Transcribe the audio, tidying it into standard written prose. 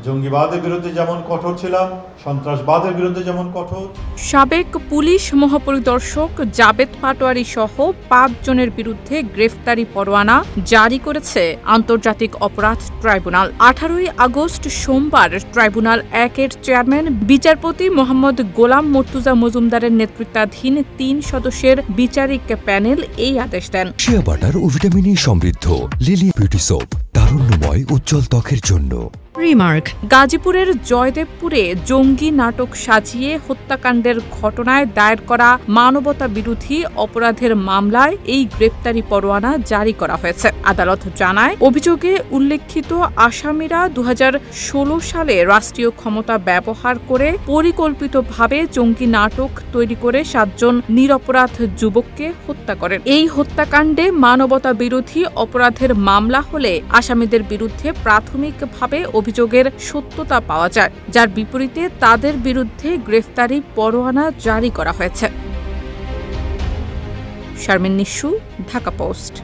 জঙ্গিবাদের বিরুদ্ধে যেমন কঠোর ছিলাম, সন্ত্রাসবাদের বিরুদ্ধে যেমন কঠোর। সাবেক পুলিশ মহাপরিদর্শক জাবেদ পাটোয়ারি সহ ৫ জনের বিরুদ্ধে গ্রেফতারি পরোয়ানা জারি করেছে আন্তর্জাতিক অপরাধ ট্রাইব্যুনাল। ১৮ আগস্ট সোমবার ট্রাইব্যুনাল ১-এর চেয়ারম্যান বিচারপতি মোহাম্মদ গোলাম মর্তুজা মজুমদারের নেতৃত্বাধীন ৩ সদস্যের বিচারিক প্যানেল এই আদেশ দেন। শিয়া বাটার ও ভিটামিনে সমৃদ্ধ লিলি বিউটি সোপ, তারুণ্যময় উজ্জ্বল ত্বকের জন্য। রিমার্ক, গাজীপুরের জয়দেবপুরে জঙ্গি নাটক সাজিয়ে হত্যাকাণ্ডের ঘটনায় দায়ের করা মানবতা বিরোধী অপরাধের মামলায় এই গ্রেপ্তারি পরোয়ানা জারি করা হয়েছে। আদালত জানায়, অভিযোগে উল্লেখিত আসামিরা ২০১৬ সালে রাষ্ট্রীয় ক্ষমতা ব্যবহার করে পরিকল্পিতভাবে জঙ্গি নাটক তৈরি করে ৭ জন নিরপরাধ যুবককে হত্যা করেন। এই হত্যাকাণ্ডে মানবতা বিরোধী অপরাধের মামলা হলে আসামিদের বিরুদ্ধে প্রাথমিকভাবে অভিযোগের সত্যতা পাওয়া যায়, যার বিপরীতে তাদের বিরুদ্ধে গ্রেফতারি পরোয়ানা জারি করা হয়েছে। শারমিন নিশু, ঢাকা পোস্ট।